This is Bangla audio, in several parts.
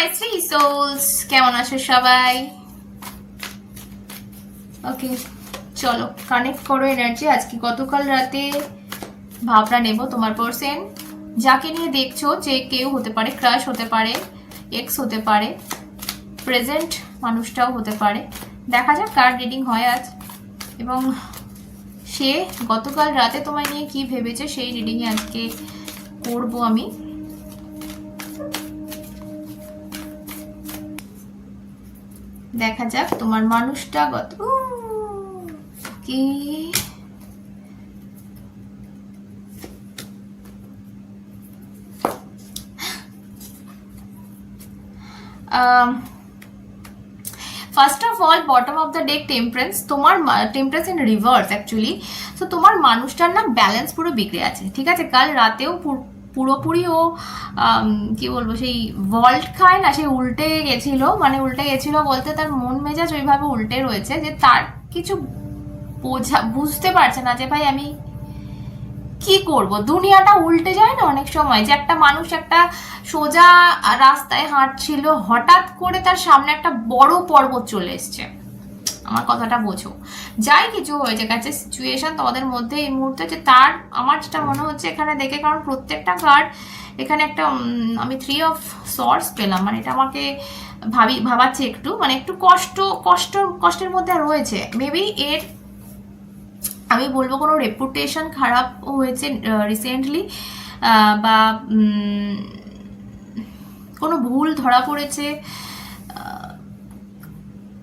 মাই থ্রি সোলস, কেমন আছো সবাই? ওকে, চলো কানেক্ট করো এনার্জি। আজকে গতকাল রাতে ভাবনা নেব তোমার পার্সন যাকে নিয়ে দেখছো, যে কেউ হতে পারে, ক্রাশ হতে পারে, এক্স হতে পারে, প্রেজেন্ট মানুষটাও হতে পারে। দেখা যাক কার রিডিং হয় আজ, এবং সে গতকাল রাতে তোমায় নিয়ে কি ভেবেছে সেই রিডিংয়ে আজকে করবো আমি। দেখা যাক তোমার মানুষটা কি first of all bottom of the day temperance, তোমার টেম্পারেন্স ইন রিভার্স অ্যাকচুয়ালি। তো তোমার মানুষটার না ব্যালেন্স পুরো বিগড়ে আছে, ঠিক আছে? কাল রাতেও পুরোপুরি ও কি বলবো, সেই ভল্ট খায় না, সে উল্টে গেছিল। মানে উল্টে গেছিল বলতে তার মন মেজাজ ওইভাবে উল্টে রয়েছে যে তার কিছু বুঝতে পারছে না যে ভাই আমি কি করব। দুনিয়াটা উল্টে যায় না অনেক সময়, যে একটা মানুষ একটা সোজা রাস্তায় হাঁটছিল, হঠাৎ করে তার সামনে একটা বড় পর্বত চলে এসছে। আমার কথাটা বোঝো। যাই কিছু হয়েছে গেছে সিচুয়েশন তোমাদের মধ্যে এই মুহূর্তে, যে তার আমার যেটা মনে হচ্ছে এখানে দেখে, কারণ প্রত্যেকটা কার্ড এখানে একটা আমি 3 অফ সর্টস পেলাম, মানে এটা আমাকে ভাবাচ্ছে একটু, মানে একটু কষ্টের মধ্যে রয়েছে। মেবি এর আমি বলবো কোনো রেপুটেশন খারাপ হয়েছে রিসেন্টলি, বা কোনো ভুল ধরা পড়েছে,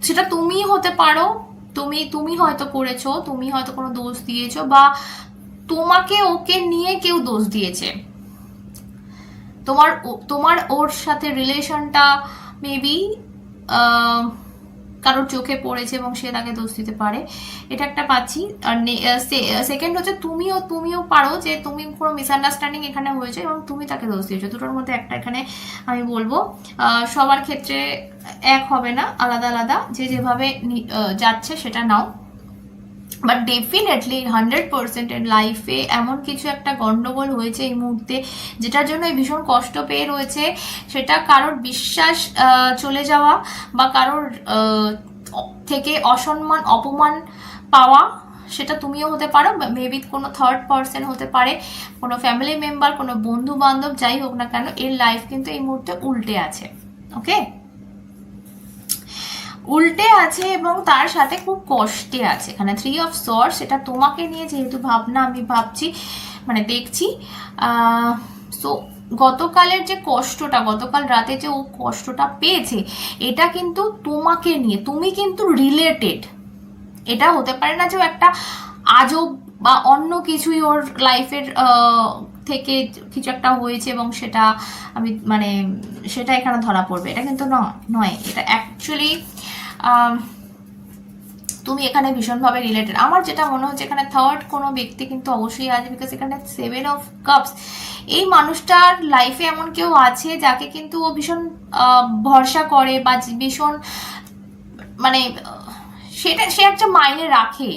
সেটা তুমি হতে পারো, তুমি হয়তো করেছো, তুমি হয়তো কোনো দোষ দিয়েছো, বা তোমাকে ওকে নিয়ে কেউ দোষ দিয়েছে। তোমার ওর সাথে রিলেশনটা মেবি কারোর চোখে পড়েছে এবং সে তাকে দোষ দিতে পারে, এটা একটা পাচ্ছি। আর সেকেন্ড হচ্ছে তুমিও পারো যে তুমি কোনো মিসআন্ডারস্ট্যান্ডিং এখানে হয়েছে এবং তুমি তাকে দোষ দিয়েছো। দুটোর মধ্যে একটা এখানে আমি বলবো। সবার ক্ষেত্রে এক হবে না, আলাদা আলাদা, যে যেভাবে যাচ্ছে সেটা নাও। বাট ডেফিনেটলি 100% লাইফে এমন কিছু একটা গন্ডগোল হয়েছে এই মুহূর্তে, যেটার জন্য ভীষণ কষ্ট পেয়ে রয়েছে। সেটা কারোর বিশ্বাস চলে যাওয়া, বা কারোর থেকে অসম্মান অপমান পাওয়া, সেটা তুমিও হতে পারো, মেবি কোনো থার্ড পার্সন হতে পারে, কোনো ফ্যামিলি মেম্বার, কোনো বন্ধু বান্ধব, যাই হোক না কেন, এর লাইফ কিন্তু এই মুহূর্তে উল্টে আছে। ওকে, উল্টে আছে এবং তার সাথে খুব কষ্টে আছে। এখানে 3 অফ সর্টস, এটা তোমাকে নিয়ে যেহেতু ভাবনা আমি ভাবছি, মানে দেখছি। সো গতকালের যে কষ্টটা, গতকাল রাতে যে ও কষ্টটা পেয়েছে, এটা কিন্তু তোমাকে নিয়ে, তুমি কিন্তু রিলেটেড। এটা হতে পারে না যে ও একটা আজব বা অন্য কিছুই ওর লাইফের থেকে কিছু একটা হয়েছে এবং সেটা আমি মানে সেটা এখানে ধরা পড়বে, এটা কিন্তু নয়। এটা অ্যাকচুয়ালি তুমি এখানে ভীষণভাবে রিলেটেড। আমার যেটা মনে হচ্ছে এখানে থার্ড কোনো ব্যক্তি কিন্তু অবশ্যই আছে, বিকজ এখানে 7 অফ কাপস। এই মানুষটার লাইফে এমন কেউ আছে যাকে কিন্তু ও ভীষণ ভরসা করে, বা ভীষণ মানে সেটা সে একটা মাইনে রাখে।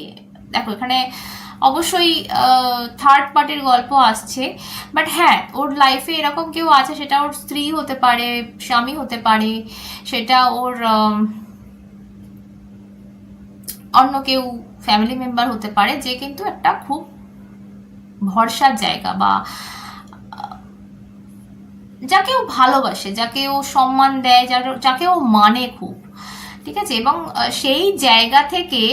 দেখো এখানে অবশ্যই থার্ড পার্টির গল্প আসছে, বাট হ্যাঁ ওর লাইফে এরকম কেউ আছে, সেটা ওর স্ত্রী হতে পারে, স্বামী হতে পারে, সেটা ওর অন্য কেউ ফ্যামিলি মেম্বার হতে পারে, যে কিন্তু একটা খুব ভরসার জায়গা, বা যাকে ও ভালোবাসে, যাকে ও সম্মান দেয়, যাকে ও মানে খুব, ঠিক আছে? এবং সেই জায়গা থেকে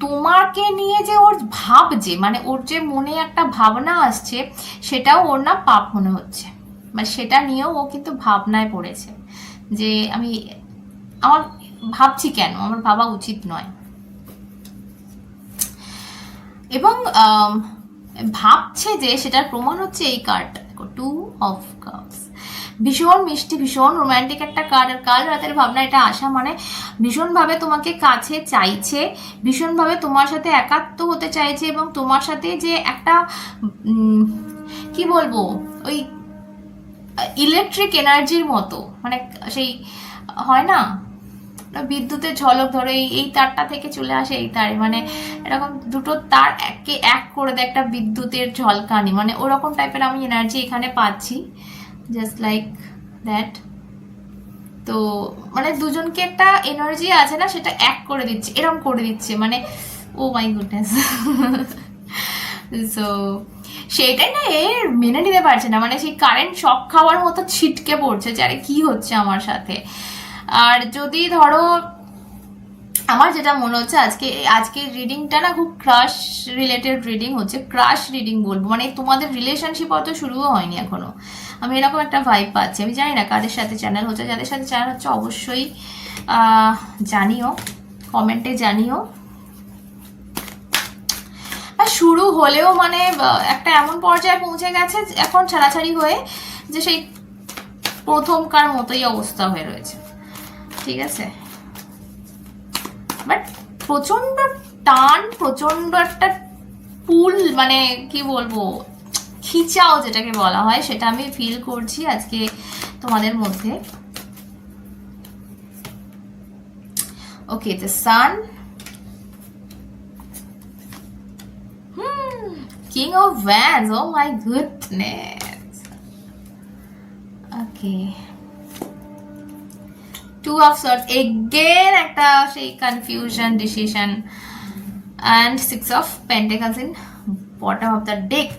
তোমাকে নিয়ে যে ওর ভাবছে, মানে ওর যে মনে একটা ভাবনা আসছে, সেটাও ওর না পাপ মনে হচ্ছে, মানে সেটা নিয়েও ও কিন্তু ভাবনায় পড়েছে, যে আমার ভাবছি কেন, আমার ভাবা উচিত নয়। এবং ভাবছে যে সেটার প্রমাণ হচ্ছে এই কার্ডটা, 2 অফ কাপস। ভীষণ মিষ্টি, ভীষণ রোম্যান্টিক একটা কার্ড। আর কাল রাতের ভাবনা এটা আসা মানে ভীষণভাবে তোমাকে কাছে চাইছে, ভীষণভাবে তোমার সাথে একাত্ম হতে চাইছে, এবং তোমার সাথে যে একটা কি বলবো, ওই ইলেকট্রিক এনার্জির মতো, মানে সেই হয় না বিদ্যুতের ঝলক, ধরো এই তারটা থেকে চলে আসে এই তারে, মানে এরকম দুটো তার একে এক করে দেয় একটা বিদ্যুতের ঝলকানি, মানে ওরকম টাইপের আমি এনার্জি এখানে পাচ্ছি, জাস্ট লাইক দ্যাট। তো মানে দুজনকে একটা এনার্জি আছে না, সেটা এক করে দিচ্ছে, এরম করে দিচ্ছে, মানে ও মাই গুডনেস। সো সেটাই না, এর মেনে নিতে পারছে না, মানে সেই কারেন্ট শক খাওয়ার মতো ছিটকে পড়ছে যে আরে কি হচ্ছে আমার সাথে। আর যদি ধরো আমার যেটা মনে হচ্ছে আজকের রিডিংটা না খুব ক্রাশ রিলেটেড রিডিং হচ্ছে, ক্রাশ রিডিং বলবো, মানে তোমাদের রিলেশনশিপ অত শুরুও হয়নি এখনো, আমি এরকম একটা ভাইব পাচ্ছি। আমি জানি না কাদের সাথে চ্যানেল হচ্ছে, যাদের সাথে চ্যানেল হচ্ছে অবশ্যই জানিও, কমেন্টে জানিও। আর শুরু হলেও মানে একটা এমন পর্যায়ে পৌঁছে গেছে এখন ছাড়াছাড়ি হয়ে, যে সেই প্রথমকার মতোই অবস্থা হয়ে রয়েছে, ঠিক আছে। বাট প্রচন্ড টান, প্রচন্ড একটা পুল, মানে কি বলবো, খিচাও যেটাকে বলা হয়, সেটা আমি ফিল করছি আজকে তোমাদের মধ্যে। Okay, the sun, king of wands, oh my goodness. Okay, two of swords, again একটা সেই confusion, decision, and six of pentacles in bottom of the deck.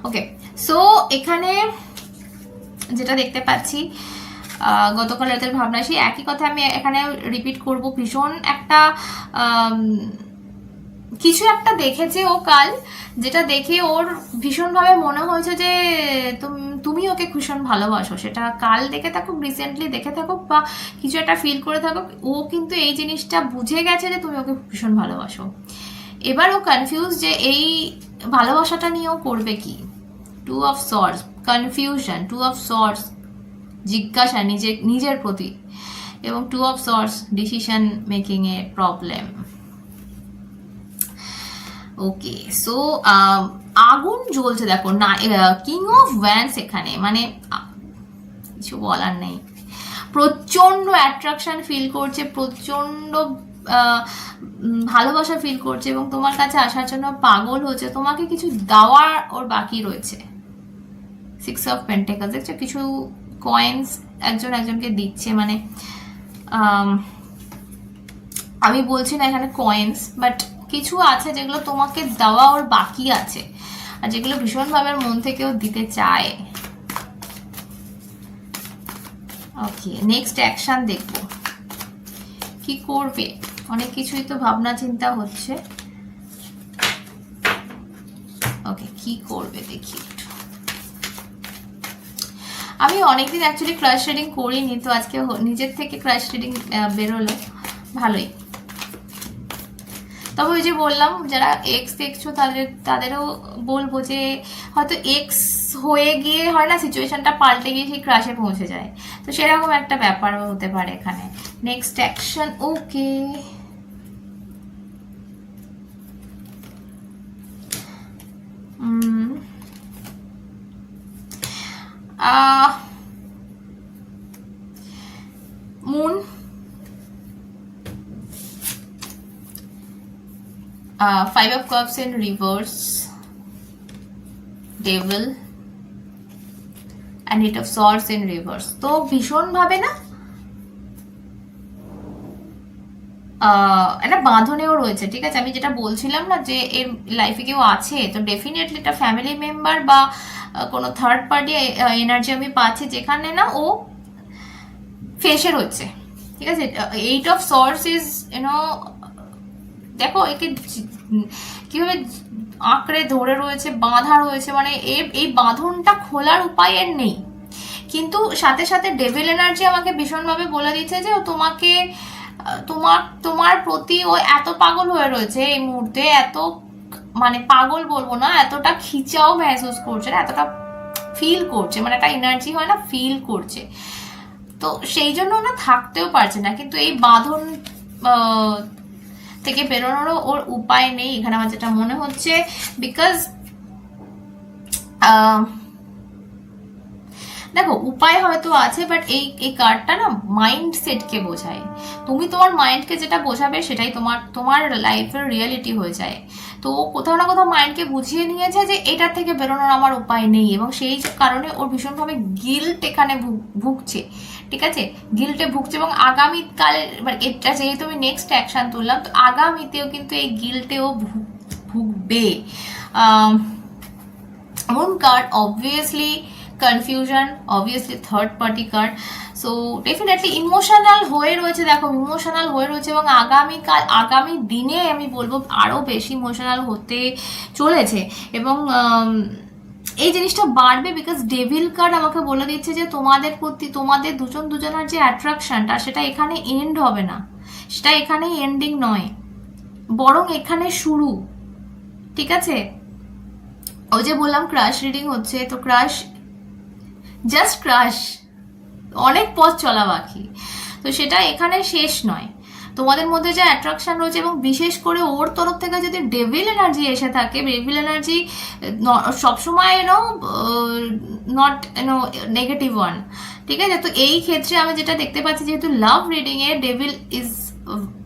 Okay, so এখানে যেটা দেখতে পাচ্ছি গতকাল রাতের ভাবনা, সেই একই কথা আমি এখানে রিপিট করব। ভীষণ একটা কিছু একটা দেখেছে ও কাল, যেটা দেখে ওর ভীষণভাবে মনে হয়েছে যে তুমি ওকে ভীষণ ভালোবাসো, সেটা কাল দেখে থাকুক, রিসেন্টলি দেখে থাকুক, বা কিছু একটা ফিল করে থাকুক, ও কিন্তু এই জিনিসটা বুঝে গেছে যে তুমি ওকে ভীষণ ভালোবাসো। এবার ও কনফিউজ যে এই ভালোবাসাটা নিয়েও করবে কি। Two of swords, confusion, two of swords, জিজ্ঞাসা নিজের প্রতি, এবং two of swords, decision making এ প্রবলেম। ওকে, সো আগুন জ্বলছে দেখো না, কিং অফ ভ্যান্স এখানে, মানে কিছু বলার নেই, প্রচন্ড অ্যাট্রাকশন ফিল করছে, প্রচন্ড ভালোবাসা ফিল করছে, এবং তোমার কাছে আসার জন্য পাগল হচ্ছে, তোমাকে কিছু দেওয়ার ওর বাকি রয়েছে। সিক্স অফ পেন্টাকলস দেখছো, কিছু কয়েন্স একজনকে দিচ্ছে, মানে আমি বলছি না এখানে কয়েন্স, বাট কিছু আছে যেগুলো তোমাকে দেওয়া ওর বাকি আছে, আর যেগুলো ভীষণভাবে মন থেকেও দিতে চায়। ওকে, নেক্সট অ্যাকশন দেখবো কি করবে, অনেক কিছুই তো ভাবনা চিন্তা হচ্ছে। ওকে, কি করবে দেখি। আমি অনেকদিন অ্যাকচুয়ালি ক্রাশ রিডিং করিনি, তো আজকে নিজের থেকে ক্রাশ রিডিং বেরোলো, ভালোই। তবে ওই যে বললাম, যারা এক্স দেখছো তাদেরও বলবো যে হয়তো এক্স হয়ে গিয়ে হয় না, সিচুয়েশনটা পাল্টে গিয়ে সেই ক্রাশে পৌঁছে যায়, তো সেরকম একটা ব্যাপারও হতে পারে এখানে। Next action, okay, moon, five of cups in reverse, devil, and eight of swords in reverse. তো ভীষণভাবে না একটা বাঁধনেও রয়েছে, ঠিক আছে। আমি যেটা বলছিলাম না যে এর লাইফে কেউ আছে, তো ডেফিনেটলি একটা ফ্যামিলি মেম্বার বা কোনো থার্ড পার্টি এনার্জি আমি পাচ্ছি, যেখানে না ও ফেসে রয়েছে, ঠিক আছে। Eight of sorts is YONO, দেখো একে কিভাবে আঁকড়ে ধরে রয়েছে, বাঁধা রয়েছে, মানে এই বাঁধনটা খোলার উপায় এর নেই। কিন্তু সাথে সাথে ডেভিল এনার্জি আমাকে ভীষণভাবে বলে দিচ্ছে যে ও তোমাকে তোমার প্রতি ও এত পাগল হয়ে রয়েছে এই মুহূর্তে, এত মানে পাগল বলবো না, এতটা খিচাও মেহসুস করছে না, এতটা ফিল করছে, মানে একটা এনার্জি হয় না, ফিল করছে। তো সেই জন্য না থাকতেও পারছে না, কিন্তু এই বাঁধন থেকে বেরোনোরও ওর উপায় নেই এখানে আমার যেটা মনে হচ্ছে। বিকজ দেখো উপায় হয়তো আছে, বাট এই কার্ডটা না মাইন্ড সেটকে বোঝায়। তুমি তোমার মাইন্ডকে যেটা বোঝাবে সেটাই তোমার লাইফের রিয়েলিটি হয়ে যায়। তো কোথাও না কোথাও মাইন্ডকে বুঝিয়ে নিয়েছে যে এটার থেকে বেরোনোর আমার উপায় নেই, এবং সেই কারণে ওর ভীষণভাবে গিল্ট এখানে ভুগছে, ঠিক আছে, গিল্টে ভুগছে এবং আগামীকালে মানে এটা যেহেতু আমি নেক্সট অ্যাকশন তুললাম, তো আগামীতেও কিন্তু এই গিল্টেও ভুগবে। Moon card obviously confusion, obviously third party card. So definitely emotional হয়ে রয়েছে, দেখো ইমোশনাল হয়ে রয়েছে এবং আগামী দিনে আমি বলবো আরও বেশি ইমোশনাল হতে চলেছে এবং এই জিনিসটা বাড়বে, বিকজ ডেভিল কার্ড আমাকে বলে দিচ্ছে যে তোমাদের প্রতি, তোমাদের দুজনের যে অ্যাট্রাকশনটা সেটা এখানে এন্ড হবে না, সেটা এখানে এন্ডিং নয়, বরং এখানে শুরু। ঠিক আছে, ওই যে বললাম ক্রাশ রিডিং হচ্ছে, তো ক্রাশ জাস্ট ক্রাশ, অনেক পথ চলা বাকি, তো সেটা এখানে শেষ নয়। তোমাদের মধ্যে যে অ্যাট্রাকশন রয়েছে এবং বিশেষ করে ওর তরফ থেকে যদি ডেভিল এনার্জি এসে থাকে, ডেভিল এনার্জি সবসময় নট নেগেটিভ ওয়ান, ঠিক আছে। তো এই ক্ষেত্রে আমি যেটা দেখতে পাচ্ছি, যেহেতু love reading a devil is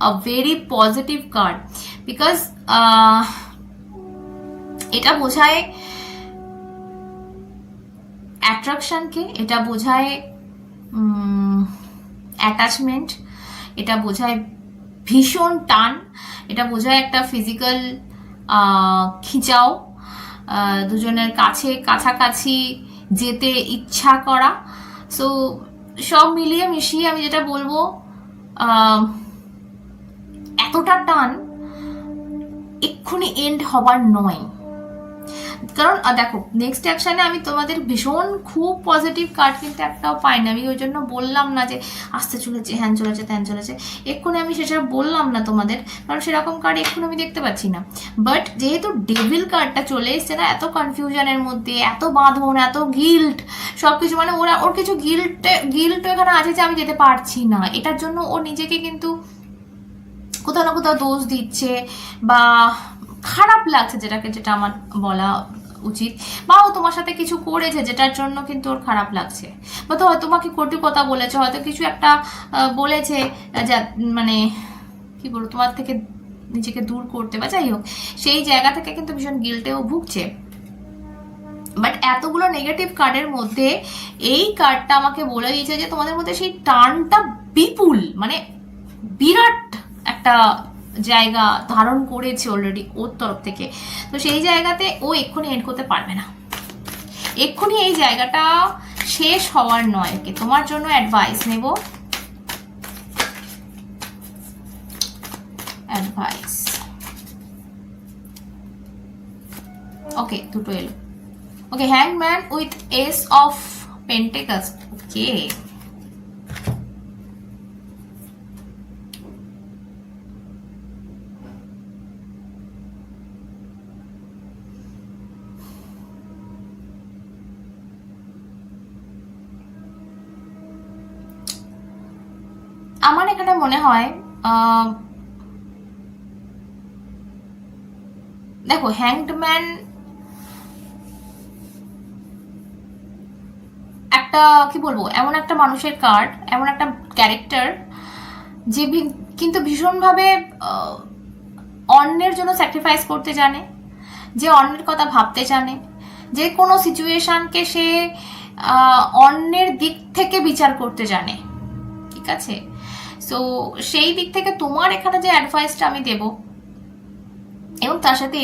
a very positive card, because এটা বোঝায় অ্যাট্রাকশনকে, এটা বোঝায় অ্যাটাচমেন্ট, এটা বোঝায় ভীষণ টান, এটা বোঝায় একটা ফিজিক্যাল খিচাও, দুজনের কাছাকাছি যেতে ইচ্ছা করা। সো সব মিলিয়ে মিশিয়ে আমি যেটা বলবো, এতটা টান এক্ষুনি এন্ড হবার নয়। কারণ দেখো নেক্সট অ্যাকশানে আমি তোমাদের ভীষণ খুব পজিটিভ কার্ড কিন্তু একটাও পাই না, আমি ওই জন্য বললাম না যে আসতে চলেছে, হ্যান চলেছে, ত্যান চলেছে, এক্ষুনি আমি সেটা বললাম না তোমাদের, কারণ সেরকম কার্ড এক্ষুনি আমি দেখতে পাচ্ছি না। বাট যেহেতু ডেভিল কার্ডটা চলে এসছে না, এত কনফিউশনের মধ্যে, এত বাঁধন, এত গিল্ট, সব কিছু, মানে ওর কিছু গিল্টও এখানে আছে যে আমি যেতে পারছি না, এটার জন্য ও নিজেকে কিন্তু কোথাও না কোথাও দোষ দিচ্ছে বা খারাপ লাগছে, যেটা আমার বলা উচিত, বা ও তোমার সাথে কিছু করেছে যেটার জন্য কিন্তু ওর খারাপ লাগছে, বা তো হয়তো তোমাকে কটু কথা বলেছে, হয়তো কিছু একটা বলেছে যা মানে কি বলবো তোমার থেকে নিজেকে দূর করতে, বা যাই হোক, সেই জায়গা থেকে কিন্তু ভীষণ গিল্টেও ভুগছে। বাট এতগুলো নেগেটিভ কার্ডের মধ্যে এই কার্ডটা আমাকে বলে দিয়েছে যে তোমাদের মধ্যে সেই টানটা বিপুল, মানে বিরাট একটা জায়গা ধারণ করেছে অলরেডি ওর তরফ থেকে। তো সেই জায়গাতে ও এক্ষুনি এন্ড করতে পারবে না, এক্ষুনি এই জায়গাটা শেষ হওয়ার নয়। ওকে, তোমার জন্য অ্যাডভাইস নেব, অ্যাডভাইস। ওকে, দুটো এলো। ওকে, হ্যাংম্যান উইথ এস অফ পেন্টিকলস। ওকে, আমার এখানে মনে হয় দেখো হ্যাংডম্যান একটা কি বলবো, এমন একটা মানুষের কার্ড, এমন একটা ক্যারেক্টার যে কিন্তু ভীষণভাবে অন্যের জন্য স্যাক্রিফাইস করতে জানে, যে অন্যের কথা ভাবতে জানে, যে কোনো সিচুয়েশনকে সে অন্যের দিক থেকে বিচার করতে জানে। ঠিক আছে, সো সেই দিক থেকে তোমার এখানে যে অ্যাডভাইসটা আমি দেব, এবং তার সাথে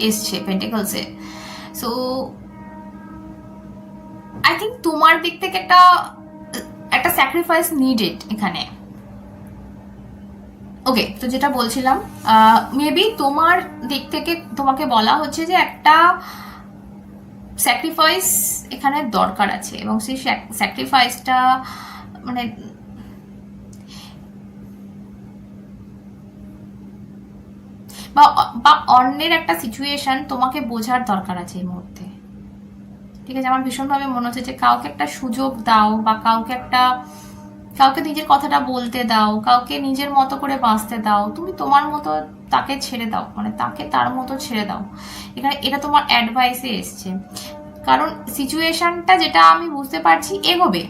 এসছে পেন্টিকলসে, সো আই থিঙ্ক তোমার দিক থেকে একটা স্যাক্রিফাইস নিডেড এখানে। ওকে, তো যেটা বলছিলাম, মেবি তোমার দিক থেকে তোমাকে বলা হচ্ছে যে একটা স্যাক্রিফাইস এখানে দরকার আছে, এবং সেই স্যাক্রিফাইসটা মানে বা অন্যের একটা সিচুয়েশন তোমাকে বোঝার দরকার আছে এই মুহূর্তে। ঠিক আছে, আমার ভীষণভাবে মনে হচ্ছে যে কাউকে একটা সুযোগ দাও, বা কাউকে নিজের কথাটা বলতে দাও, কাউকে নিজের মতো করে বাঁচতে দাও, তুমি তোমার মতো তাকে ছেড়ে দাও, মানে তাকে তার মতো ছেড়ে দাও। এখানে এটা তোমার অ্যাডভাইসে এসছে, কারণ সিচুয়েশনটা যেটা আমি বুঝতে পারছি এগোবে,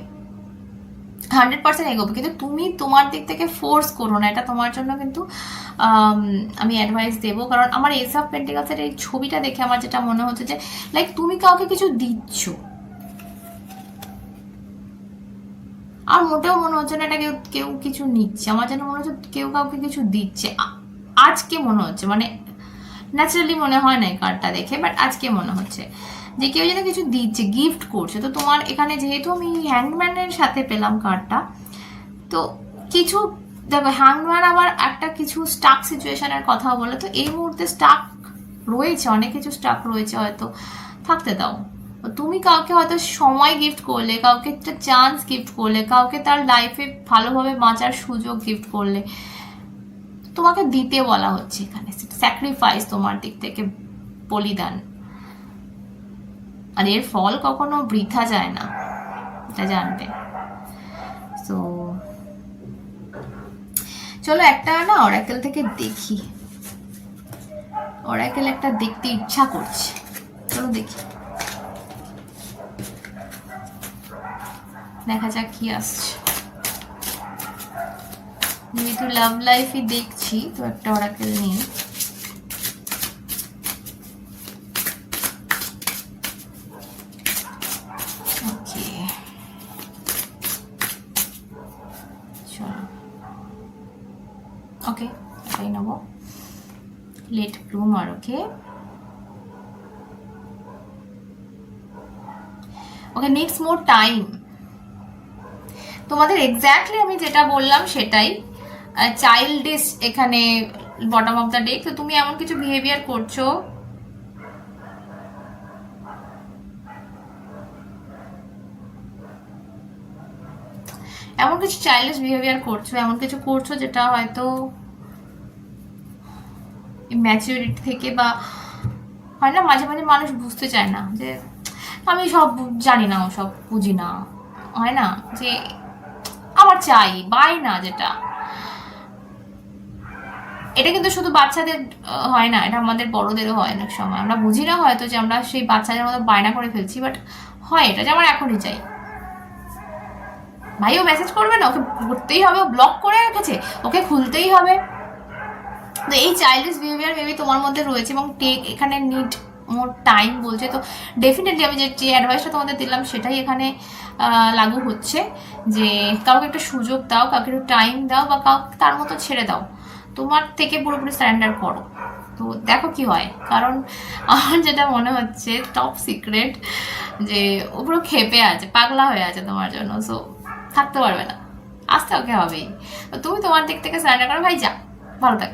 100% এগোবে, কিন্তু তুমি তোমার দিক থেকে ফোর্স করো না, এটা তোমার জন্য কিন্তু আমি অ্যাডভাইস দেবো। কারণ আমার এস অফ পেন্টিকলসের এই ছবিটা দেখে আমার যেটা মনে হচ্ছে যে লাইক তুমি কাউকে কিছু দিচ্ছ, আর মোটেও মনে হচ্ছে না এটা কেউ কেউ কিছু নিচ্ছে, আমার যেন মনে হচ্ছে কেউ কাউকে কিছু দিচ্ছে আজকে মনে হচ্ছে, মানে ন্যাচারালি মনে হয় না এই কার্ডটা দেখে, বাট আজকে মনে হচ্ছে যে কেউ যেন কিছু দিচ্ছে, গিফট করছে। তো তোমার এখানে যেহেতু আমি হ্যাংম্যানের সাথে পেলাম কার্ডটা, তো কিছু দেখো হ্যাংম্যান আবার একটা কিছু স্টাক সিচুয়েশনের কথা বলে, তো এই মুহূর্তে স্টাক রয়েছে, অনেক কিছু স্টাক রয়েছে, হয়তো থাকতে দাও। তুমি কাউকে হয়তো সময় গিফট করলে, কাউকে একটা চান্স গিফট করলে, কাউকে তার লাইফে ভালোভাবে বাঁচার সুযোগ গিফট করলে, তোমাকে দিতে বলা হচ্ছে এখানে, স্যাক্রিফাইস তোমার দিক থেকে, বলিদান। আর এর ফল কখনো বৃথা যায় না, এটা জানবে। তো চলো একটা না অরাকেল থেকে দেখি, অরাকেল একটা দেখতে ইচ্ছা করছে, চলো দেখি, দেখা যাক কি আসছে। যেহেতু লাভ লাইফই দেখছি, তো একটা অরাকেল নিই। ওকে, চলো, ওকে এটাই নেবো, লেট ব্লুমার। ওকে ওকে, নিডস মোর টাইম। তোমাদের এক্স্যাক্টলি আমি যেটা বললাম সেটাই, চাইল্ডিশ এখানে বটম অফ দ্য ডেক। তো তুমি এমন কিছু বিহেভিয়ার করছো, এমন কিছু চাইল্ডিশ বিহেভিয়ার করছো, এমন কিছু করছো যেটা হয়তো ম্যাচিউরিটি থেকে, বা হয় না মাঝে মাঝে মানুষ বুঝতে চায় না যে আমি সব জানি না, সব বুঝি না, হয় না যে আমার চাই বাই না, যেটা এটা কিন্তু শুধু বাচ্চাদের হয় না, এটা আমাদের বড়দেরও হয় অনেক সময়। আমরা বুঝি না হয়তো যে আমরা সেই বাচ্চাদের মতো বায়না করে ফেলছি, বাট হয় এটা যে আমার এখনই চাই। ভাইও মেসেজ করবে না, ওকে করতেই হবে, ও ব্লক করে রেখেছে, ওকে খুলতেই হবে। তো এই চাইল্ডিশ বিহেভিয়ার মেবি তোমার মধ্যে রয়েছে, এবং টেক এখানে নিড মোর টাইম বলছে। তো ডেফিনেটলি আমি যে অ্যাডভাইসটা তোমাদের দিলাম সেটাই এখানে লাগু হচ্ছে, যে কাউকে একটা সুযোগ দাও, কাউকে একটু টাইম দাও, বা কাউকে তার মতো ছেড়ে দাও, তোমার থেকে পুরোপুরি সারেন্ডার করো। তো দেখো কি হয়, কারণ আমার যেটা মনে হচ্ছে টপ সিক্রেট যে ও পুরো খেপে আছে, পাগলা হয়ে আছে তোমার জন্য, সো থাকতে পারবে না, আসতে ওকে হবেই। তো তুমি তোমার দিক থেকে সারেন্ডার করো, ভাই যা, ভালো থাক।